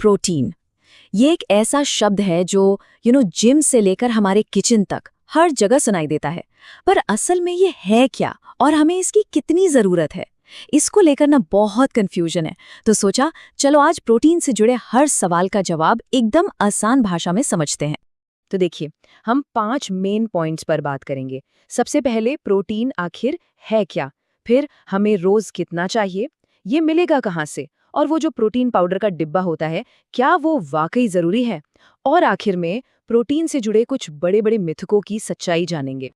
Protein. ये एक ऐसा शब्द है जो जिम से लेकर हमारे किचन तक हर जगह सुनाई देता है। पर असल में ये है क्या और हमें इसकी कितनी ज़रूरत है, इसको लेकर ना बहुत कन्फ्यूजन है। तो सोचा चलो आज प्रोटीन से जुड़े हर सवाल का जवाब एकदम आसान भाषा में समझते हैं। तो देखिए, हम 5 मेन पॉइंट्स पर बात करेंगे। सबसे पहले प्रोटीन आखिर है क्या, फिर हमें रोज कितना चाहिए, ये मिलेगा कहाँ से, और वो जो प्रोटीन पाउडर का डिब्बा होता है क्या वो वाकई जरूरी है, और आखिर में प्रोटीन से जुड़े कुछ बड़े बड़े मिथकों की सच्चाई जानेंगे।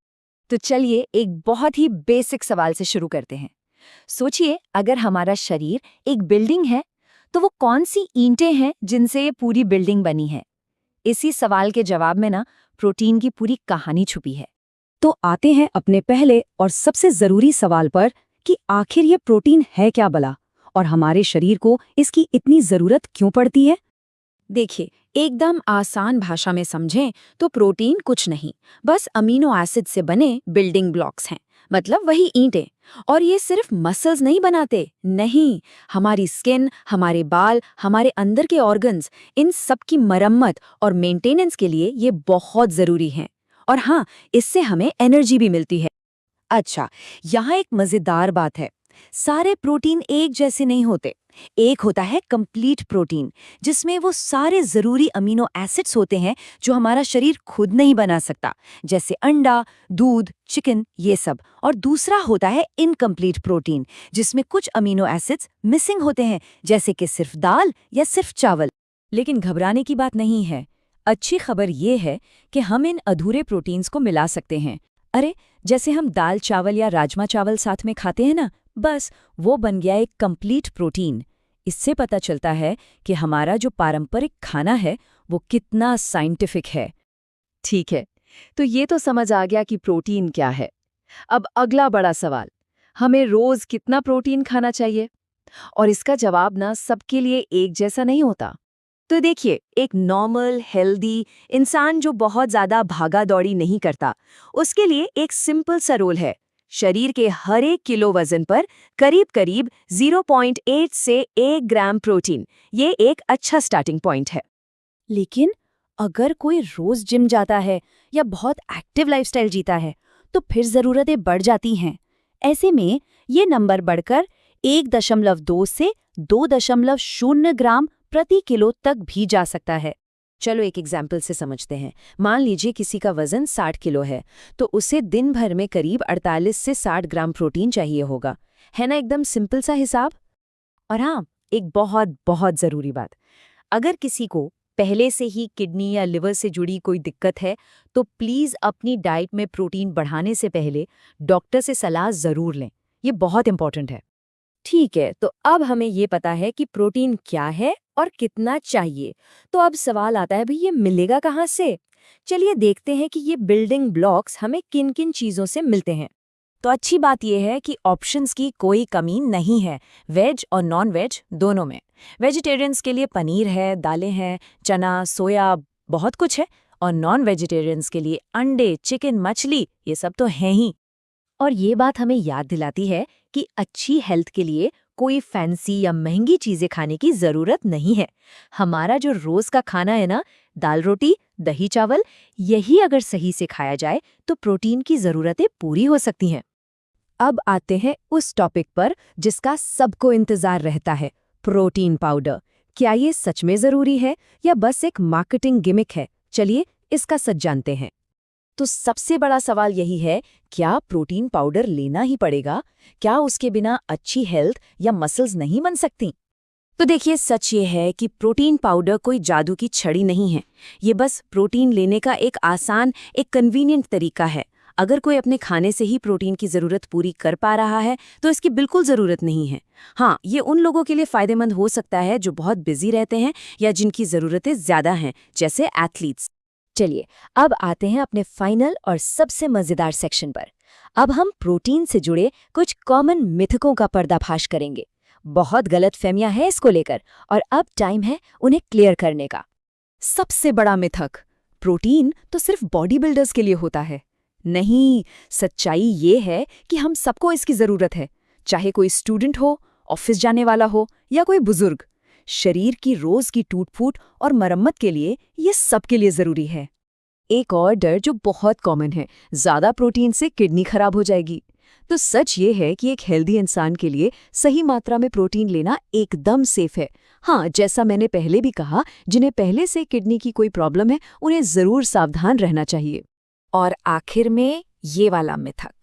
तो चलिए एक बहुत ही बेसिक सवाल से शुरू करते हैं। सोचिए, अगर हमारा शरीर एक बिल्डिंग है तो वो कौन सी ईंटें हैं जिनसे ये पूरी बिल्डिंग बनी है? इसी सवाल के जवाब में ना प्रोटीन की पूरी कहानी छुपी है। तो आते हैं अपने पहले और सबसे ज़रूरी सवाल पर कि आखिर ये प्रोटीन है क्या भला, और हमारे शरीर को इसकी इतनी ज़रूरत क्यों पड़ती है। देखिए, एकदम आसान भाषा में समझें तो प्रोटीन कुछ नहीं, बस अमीनो एसिड से बने बिल्डिंग ब्लॉक्स हैं, मतलब वही ईंटें। और ये सिर्फ मसल्स नहीं बनाते, नहीं, हमारी स्किन, हमारे बाल, हमारे अंदर के ऑर्गन्स, इन सब की मरम्मत और मेंटेनेंस के लिए ये बहुत ज़रूरी हैं। और हाँ, इससे हमें एनर्जी भी मिलती है। अच्छा, यहाँ एक मज़ेदार बात है, सारे प्रोटीन एक जैसे नहीं होते। एक होता है कंप्लीट प्रोटीन, जिसमें वो सारे जरूरी अमीनो एसिड्स होते हैं जो हमारा शरीर खुद नहीं बना सकता, जैसे अंडा, दूध, चिकन, ये सब। और दूसरा होता है इनकम्प्लीट प्रोटीन, जिसमें कुछ अमीनो एसिड्स मिसिंग होते हैं, जैसे कि सिर्फ दाल या सिर्फ चावल। लेकिन घबराने की बात नहीं है। अच्छी खबर ये है कि हम इन अधूरे प्रोटीन्स को मिला सकते हैं। अरे, जैसे हम दाल चावल या राजमा चावल साथ में खाते हैं ना, बस वो बन गया एक कंप्लीट प्रोटीन। इससे पता चलता है कि हमारा जो पारंपरिक खाना है वो कितना साइंटिफिक है। ठीक है, तो ये तो समझ आ गया कि प्रोटीन क्या है। अब अगला बड़ा सवाल, हमें रोज कितना प्रोटीन खाना चाहिए? और इसका जवाब ना सबके लिए एक जैसा नहीं होता। तो देखिए, एक नॉर्मल हेल्दी इंसान जो बहुत ज्यादा भागा दौड़ी नहीं करता, उसके लिए एक सिंपल सा रूल है। शरीर के हर 1 किलो वजन पर करीब करीब 0.8 से 1 ग्राम प्रोटीन, ये एक अच्छा स्टार्टिंग पॉइंट है। लेकिन अगर कोई रोज जिम जाता है या बहुत एक्टिव लाइफस्टाइल जीता है तो फिर ज़रूरतें बढ़ जाती हैं। ऐसे में ये नंबर बढ़कर 1.2 से 2.0 ग्राम प्रति किलो तक भी जा सकता है। चलो एक एग्जाम्पल से समझते हैं। मान लीजिए किसी का वजन 60 किलो है, तो उसे दिन भर में करीब 48 से 60 ग्राम प्रोटीन चाहिए होगा। है ना एकदम सिंपल सा हिसाब। और हाँ, एक बहुत बहुत ज़रूरी बात, अगर किसी को पहले से ही किडनी या लिवर से जुड़ी कोई दिक्कत है तो प्लीज़ अपनी डाइट में प्रोटीन बढ़ाने से पहले डॉक्टर से सलाह ज़रूर लें। ये बहुत इंपॉर्टेंट है। ठीक है, तो अब हमें ये पता है कि प्रोटीन क्या है और कितना चाहिए। तो अब सवाल आता है, भाई ये मिलेगा कहाँ से? चलिए देखते हैं कि ये बिल्डिंग ब्लॉक्स हमें किन किन चीज़ों से मिलते हैं। तो अच्छी बात यह है कि ऑप्शंस की कोई कमी नहीं है, वेज और नॉन वेज दोनों में। वेजिटेरियंस के लिए पनीर है, दालें हैं, चना, सोया, बहुत कुछ है। और नॉन वेजिटेरियंस के लिए अंडे, चिकन, मछली, ये सब तो हैं ही। और ये बात हमें याद दिलाती है कि अच्छी हेल्थ के लिए कोई फैंसी या महंगी चीज़ें खाने की ज़रूरत नहीं है। हमारा जो रोज़ का खाना है ना, दाल रोटी, दही चावल, यही अगर सही से खाया जाए तो प्रोटीन की ज़रूरतें पूरी हो सकती हैं। अब आते हैं उस टॉपिक पर जिसका सबको इंतज़ार रहता है, प्रोटीन पाउडर। क्या ये सच में ज़रूरी है या बस एक मार्केटिंग गिमिक है? चलिए इसका सच जानते हैं। तो सबसे बड़ा सवाल यही है, क्या प्रोटीन पाउडर लेना ही पड़ेगा? क्या उसके बिना अच्छी हेल्थ या मसल्स नहीं बन सकती? तो देखिए, सच ये है कि प्रोटीन पाउडर कोई जादू की छड़ी नहीं है। ये बस प्रोटीन लेने का एक आसान, एक कन्वीनियंट तरीका है। अगर कोई अपने खाने से ही प्रोटीन की ज़रूरत पूरी कर पा रहा है तो इसकी बिल्कुल ज़रूरत नहीं है। हाँ, ये उन लोगों के लिए फ़ायदेमंद हो सकता है जो बहुत बिजी रहते हैं या जिनकी ज़रूरतें ज़्यादा हैं, जैसे एथलीट्स। चलिए अब आते हैं अपने फाइनल और सबसे मज़ेदार सेक्शन पर। अब हम प्रोटीन से जुड़े कुछ कॉमन मिथकों का पर्दाफाश करेंगे। बहुत गलतफहमियां हैं इसको लेकर, और अब टाइम है उन्हें क्लियर करने का। सबसे बड़ा मिथक, प्रोटीन तो सिर्फ बॉडी बिल्डर्स के लिए होता है। नहीं, सच्चाई ये है कि हम सबको इसकी ज़रूरत है, चाहे कोई स्टूडेंट हो, ऑफिस जाने वाला हो या कोई बुजुर्ग। शरीर की रोज की टूट-फूट और मरम्मत के लिए ये सबके लिए ज़रूरी है। एक और डर जो बहुत कॉमन है, ज़्यादा प्रोटीन से किडनी खराब हो जाएगी। तो सच ये है कि एक हेल्दी इंसान के लिए सही मात्रा में प्रोटीन लेना एकदम सेफ है। हाँ, जैसा मैंने पहले भी कहा, जिन्हें पहले से किडनी की कोई प्रॉब्लम है, उन्हें ज़रूर सावधान रहना चाहिए। और आखिर में ये वाला मिथक,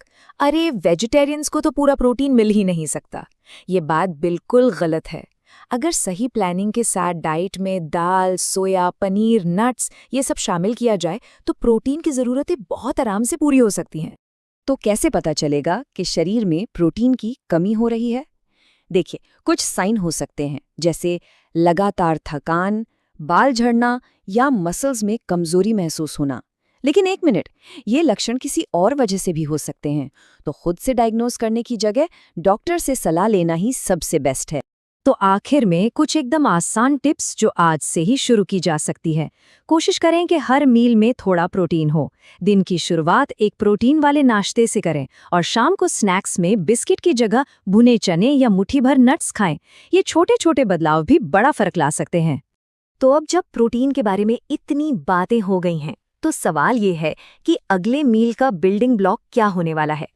अरे वेजिटेरियंस को तो पूरा प्रोटीन मिल ही नहीं सकता। ये बात बिल्कुल गलत है। अगर सही प्लानिंग के साथ डाइट में दाल, सोया, पनीर, नट्स ये सब शामिल किया जाए तो प्रोटीन की ज़रूरतें बहुत आराम से पूरी हो सकती हैं। तो कैसे पता चलेगा कि शरीर में प्रोटीन की कमी हो रही है? देखिए, कुछ साइन हो सकते हैं, जैसे लगातार थकान, बाल झड़ना या मसल्स में कमजोरी महसूस होना। लेकिन एक मिनट, ये लक्षण किसी और वजह से भी हो सकते हैं, तो खुद से डायग्नोज करने की जगह डॉक्टर से सलाह लेना ही सबसे बेस्ट है। तो आखिर में कुछ एकदम आसान टिप्स जो आज से ही शुरू की जा सकती है। कोशिश करें कि हर मील में थोड़ा प्रोटीन हो। दिन की शुरुआत एक प्रोटीन वाले नाश्ते से करें और शाम को स्नैक्स में बिस्किट की जगह भुने चने या मुट्ठी भर नट्स खाएं। ये छोटे छोटे बदलाव भी बड़ा फर्क ला सकते हैं। तो अब जब प्रोटीन के बारे में इतनी बातें हो गई हैं, तो सवाल ये है कि अगले मील का बिल्डिंग ब्लॉक क्या होने वाला है।